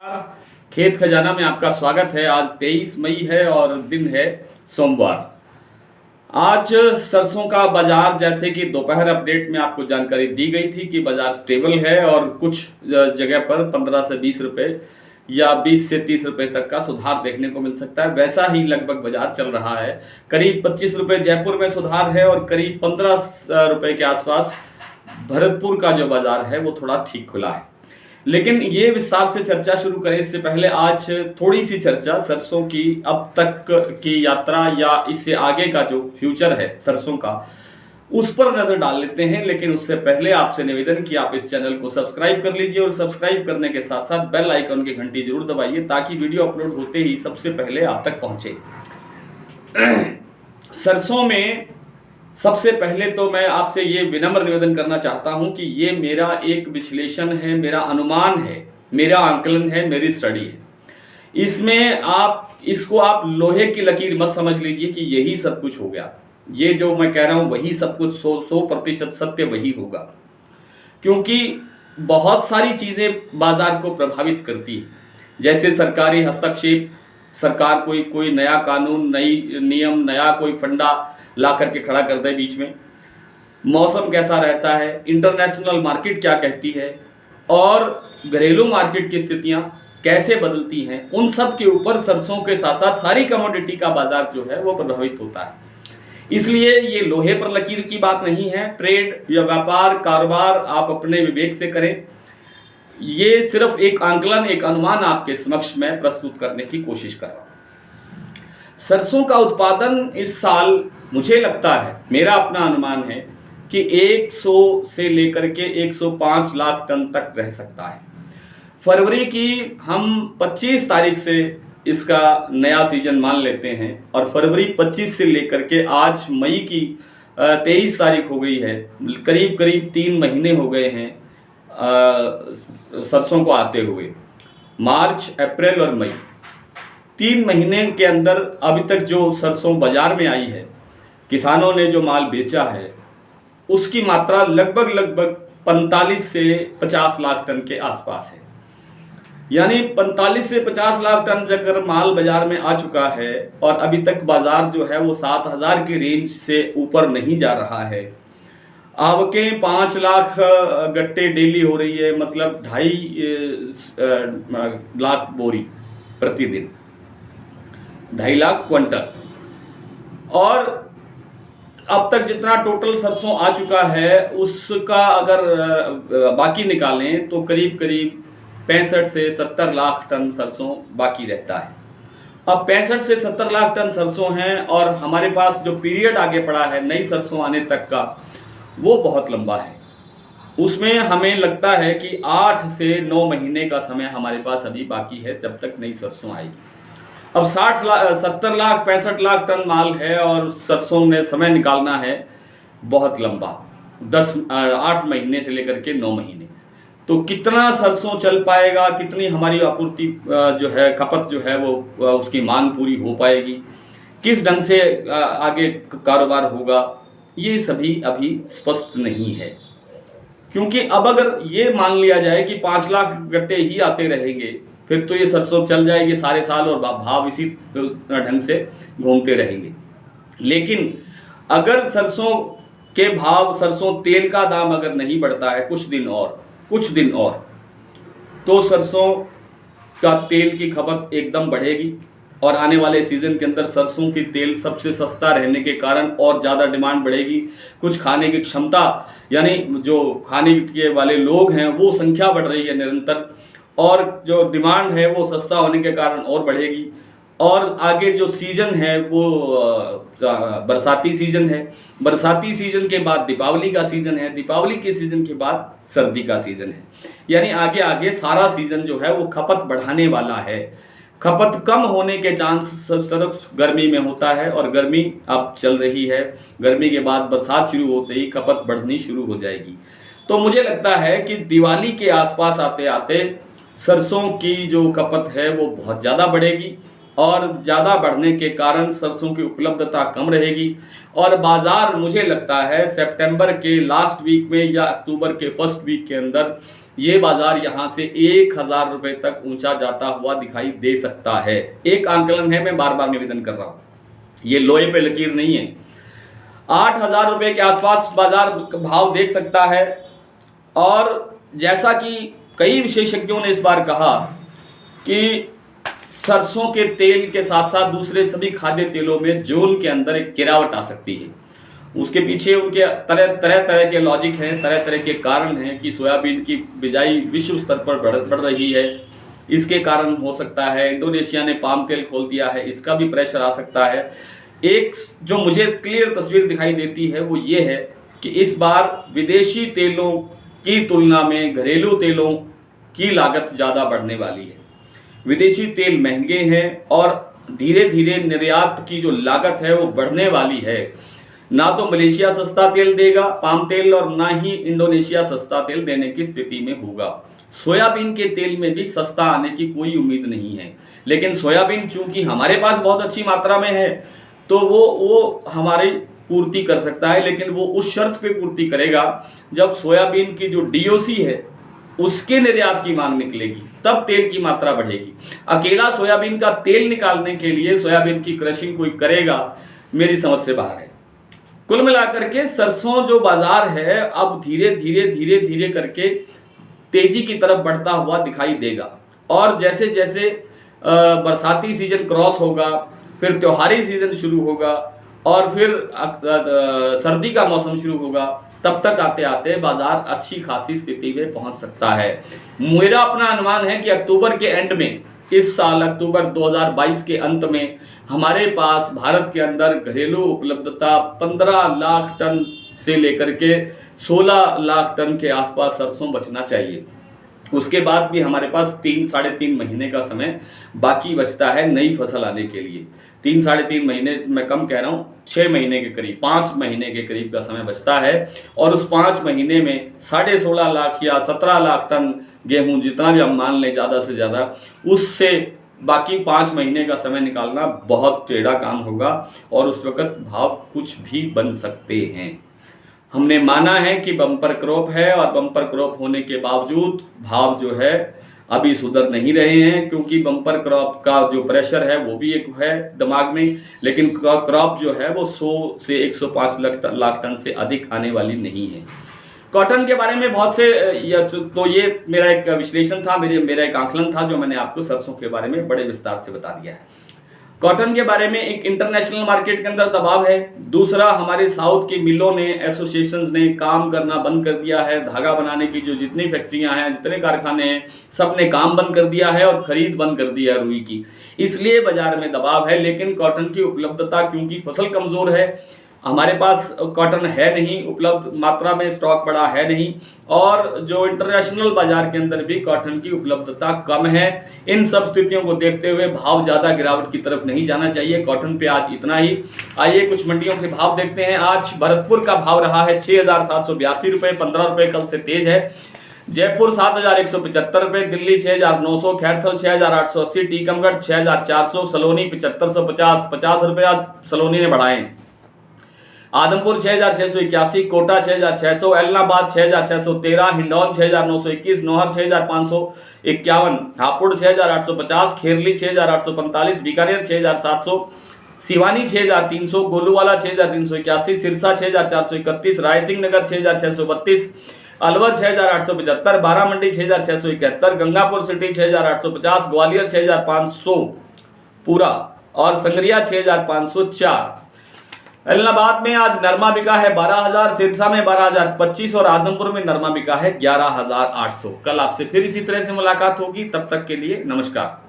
खेत खजाना में आपका स्वागत है। आज 23 मई है और दिन है सोमवार। आज सरसों का बाजार, जैसे कि दोपहर अपडेट में आपको जानकारी दी गई थी कि बाजार स्टेबल है और कुछ जगह पर 15 से 20 रुपए या 20 से 30 रुपए तक का सुधार देखने को मिल सकता है। वैसा ही लगभग बाजार चल रहा है। करीब 25 रुपए जयपुर में सुधार है और करीब 15 रुपए के आसपास भरतपुर का जो बाजार है वो थोड़ा ठीक खुला है। लेकिन ये विस्तार से चर्चा शुरू करें इससे पहले आज थोड़ी सी चर्चा सरसों की अब तक की यात्रा या इससे आगे का जो फ्यूचर है सरसों का, उस पर नजर डाल लेते हैं। लेकिन उससे पहले आपसे निवेदन कि आप इस चैनल को सब्सक्राइब कर लीजिए और सब्सक्राइब करने के साथ साथ बेल आइकन की घंटी जरूर दबाइए ताकि वीडियो अपलोड होते ही सबसे पहले आप तक पहुंचे। सरसों में सबसे पहले तो मैं आपसे ये विनम्र निवेदन करना चाहता हूं कि ये मेरा एक विश्लेषण है, मेरा अनुमान है, मेरा आंकलन है, मेरी स्टडी है। इसमें आप लोहे की लकीर मत समझ लीजिए कि यही सब कुछ हो गया। ये जो मैं कह रहा हूं वही सब कुछ 100% सत्य वही होगा, क्योंकि बहुत सारी चीजें बाजार को प्रभावित करती है। जैसे सरकारी हस्तक्षेप, सरकार कोई नया कानून, नई नियम, नया कोई फंडा ला करके खड़ा कर दे बीच में, मौसम कैसा रहता है, इंटरनेशनल मार्केट क्या कहती है और घरेलू मार्केट की स्थितियां कैसे बदलती हैं, उन सब के ऊपर सरसों के साथ साथ सारी कमोडिटी का बाजार जो है वो प्रभावित होता है। इसलिए ये लोहे पर लकीर की बात नहीं है। ट्रेड या व्यापार कारोबार आप अपने विवेक से करें। ये सिर्फ एक आंकलन, एक अनुमान आपके समक्ष में प्रस्तुत करने की कोशिश कर रहा हूं। सरसों का उत्पादन इस साल मुझे लगता है, मेरा अपना अनुमान है कि 100 से लेकर के 105 लाख टन तक रह सकता है। फरवरी की हम 25 तारीख से इसका नया सीजन मान लेते हैं और फरवरी 25 से लेकर के आज मई की 23 तारीख हो गई है। करीब 3 महीने हो गए हैं सरसों को आते हुए। मार्च, अप्रैल और मई, 3 महीने के अंदर अभी तक जो सरसों बाजार में आई है, किसानों ने जो माल बेचा है, उसकी मात्रा लगभग 45 से 50 लाख टन के आसपास है। यानी 45 से 50 लाख टन अगर माल बाजार में आ चुका है और अभी तक बाजार जो है वो 7000 की रेंज से ऊपर नहीं जा रहा है। आवकें 5 लाख गट्टे डेली हो रही है, मतलब 2.5 लाख बोरी प्रतिदिन, 2.5 लाख क्विंटल। और अब तक जितना टोटल सरसों आ चुका है उसका अगर बाकी निकालें तो करीब 65 से 70 लाख टन सरसों बाकी रहता है। अब 65 से 70 लाख टन सरसों हैं और हमारे पास जो पीरियड आगे पड़ा है नई सरसों आने तक का, वो बहुत लंबा है। उसमें हमें लगता है कि 8 से 9 महीने का समय हमारे पास अभी बाकी है जब तक नई सरसों आएगी। अब 70 लाख 65 लाख टन माल है और सरसों में समय निकालना है बहुत लंबा, 8 महीने से लेकर के 9 महीने। तो कितना सरसों चल पाएगा, कितनी हमारी आपूर्ति जो है, खपत जो है वो उसकी मांग पूरी हो पाएगी, किस ढंग से आगे कारोबार होगा, ये सभी अभी स्पष्ट नहीं है। क्योंकि अब अगर ये मान लिया जाए कि 5 लाख गट्टे ही आते रहेंगे फिर तो ये सरसों चल जाएगी सारे साल और भाव इसी ढंग से घूमते रहेंगे। लेकिन अगर सरसों के भाव, सरसों तेल का दाम अगर नहीं बढ़ता है कुछ दिन और तो सरसों का तेल की खपत एकदम बढ़ेगी और आने वाले सीजन के अंदर सरसों की तेल सबसे सस्ता रहने के कारण और ज़्यादा डिमांड बढ़ेगी। कुछ खाने की क्षमता, यानी जो खाने के वाले लोग हैं वो संख्या बढ़ रही है निरंतर, और जो डिमांड है वो सस्ता होने के कारण और बढ़ेगी। और आगे जो सीजन है वो बरसाती सीजन है, बरसाती सीजन के बाद दीपावली का सीजन है, दीपावली के सीजन के बाद सर्दी का सीजन है। यानी आगे सारा सीजन जो है वो खपत बढ़ाने वाला है। खपत कम होने के चांस सिर्फ गर्मी में होता है और गर्मी अब चल रही है। गर्मी के बाद बरसात शुरू होते ही खपत बढ़नी शुरू हो जाएगी। तो मुझे लगता है कि दिवाली के आसपास आते आते सरसों की जो खपत है वो बहुत ज़्यादा बढ़ेगी और ज़्यादा बढ़ने के कारण सरसों की उपलब्धता कम रहेगी और बाज़ार मुझे लगता है सितंबर के लास्ट वीक में या अक्टूबर के फर्स्ट वीक के अंदर ये बाजार यहाँ से 1,000 रुपए तक ऊंचा जाता हुआ दिखाई दे सकता है। एक आंकलन है, मैं बार बार निवेदन कर रहा हूँ, ये लोहे पे लकीर नहीं है। 8,000 रुपए के आसपास बाजार भाव देख सकता है। और जैसा कि कई विशेषज्ञों ने इस बार कहा कि सरसों के तेल के साथ साथ दूसरे सभी खाद्य तेलों में जून के अंदर एक गिरावट आ सकती है। उसके पीछे उनके तरह के लॉजिक हैं, तरह तरह के कारण हैं कि सोयाबीन की बिजाई विश्व स्तर पर बढ़ रही है, इसके कारण हो सकता है। इंडोनेशिया ने पाम तेल खोल दिया है, इसका भी प्रेशर आ सकता है। एक जो मुझे क्लियर तस्वीर दिखाई देती है वो ये है कि इस बार विदेशी तेलों की तुलना में घरेलू तेलों की लागत ज़्यादा बढ़ने वाली है। विदेशी तेल महंगे हैं और धीरे धीरे निर्यात की जो लागत है वो बढ़ने वाली है। ना तो मलेशिया सस्ता तेल देगा पाम तेल, और ना ही इंडोनेशिया सस्ता तेल देने की स्थिति में होगा। सोयाबीन के तेल में भी सस्ता आने की कोई उम्मीद नहीं है, लेकिन सोयाबीन चूंकि हमारे पास बहुत अच्छी मात्रा में है तो वो हमारी पूर्ति कर सकता है, लेकिन वो उस शर्त पे पूर्ति करेगा जब सोयाबीन की जो डीओसी है उसके निर्यात की मांग निकलेगी, तब तेल की मात्रा बढ़ेगी। अकेला सोयाबीन का तेल निकालने के लिए सोयाबीन की क्रशिंग कोई करेगा, मेरी समझ से बाहर है। कुल मिलाकर के सरसों जो बाजार है अब धीरे धीरे करके तेजी की तरफ बढ़ता हुआ दिखाई देगा। और जैसे जैसे बरसाती सीजन क्रॉस होगा, फिर त्योहारी सीजन शुरू होगा और फिर सर्दी का मौसम शुरू होगा, तब तक आते आते बाजार अच्छी खासी स्थिति में पहुंच सकता है। मेरा अपना अनुमान है कि अक्टूबर के एंड में, इस साल अक्टूबर 2022 के अंत में हमारे पास भारत के अंदर घरेलू उपलब्धता 15 लाख टन से लेकर के 16 लाख टन के आसपास सरसों बचना चाहिए। उसके बाद भी हमारे पास 3-3.5 महीने का समय बाकी बचता है नई फसल आने के लिए। 3-3.5 महीने मैं कम कह रहा हूँ, 6 महीने के करीब, 5 महीने के करीब का समय बचता है। और उस 5 महीने में 16.5 लाख या 17 लाख टन गेहूं, जितना भी हम मान लें ज़्यादा से ज़्यादा, उससे बाकी 5 महीने का समय निकालना बहुत टेढ़ा काम होगा और उस वक़्त भाव कुछ भी बन सकते हैं। हमने माना है कि बम्पर क्रॉप है और बम्पर क्रॉप होने के बावजूद भाव जो है अभी सुधर नहीं रहे हैं, क्योंकि बम्पर क्रॉप का जो प्रेशर है वो भी एक है दिमाग में, लेकिन क्रॉप जो है वो 100 से 105 लाख टन से अधिक आने वाली नहीं है। कॉटन के बारे में बहुत से तो ये मेरा एक विश्लेषण था, मेरा एक आंकलन था जो मैंने आपको सरसों के बारे में बड़े विस्तार से बता दिया है। कॉटन के बारे में एक इंटरनेशनल मार्केट के अंदर दबाव है, दूसरा हमारे साउथ की मिलों ने, एसोसिएशंस ने काम करना बंद कर दिया है। धागा बनाने की जो जितनी फैक्ट्रियां हैं, जितने कारखाने हैं, सब ने काम बंद कर दिया है और खरीद बंद कर दिया है रुई की, इसलिए बाजार में दबाव है। लेकिन कॉटन की उपलब्धता, क्योंकि फसल कमजोर है, हमारे पास कॉटन है नहीं, उपलब्ध मात्रा में स्टॉक बड़ा है नहीं, और जो इंटरनेशनल बाजार के अंदर भी कॉटन की उपलब्धता कम है। इन सब स्थितियों को देखते हुए भाव ज़्यादा गिरावट की तरफ नहीं जाना चाहिए। कॉटन पे आज इतना ही। आइए कुछ मंडियों के भाव देखते हैं। आज भरतपुर का भाव रहा है 6,782 रुपये, 15 रुपये कल से तेज है। जयपुर 7,175 रुपये, दिल्ली 6,900, खैरथल 6,880, टीकमगढ़ 6,400, सलोनी 7,550, 50 रुपये आज सलोनी ने बढ़ाए। आदमपुर 6,681, कोटा 6,600, एलनाबाद 6,613, हिंडौन 6,921, नौहर 6,551, हापुड़ 6,850, खेरली 6,845, बीकानेर 6,700, सिवानी 6,300, गोलूवाला 6,381, सिरसा 6,431, रायसिंह नगर 6,632, अलवर 6,875, बारामंडी 6,671, गंगापुर सिटी 6,850, ग्वालियर 6,500 पूरा और संगरिया 6,504। इलाहाबाद में आज नरमा बिका है 12,000, सिरसा में 12,025 और आदमपुर में नरमा बिका है 11,800। कल आपसे फिर इसी तरह से मुलाकात होगी, तब तक के लिए नमस्कार।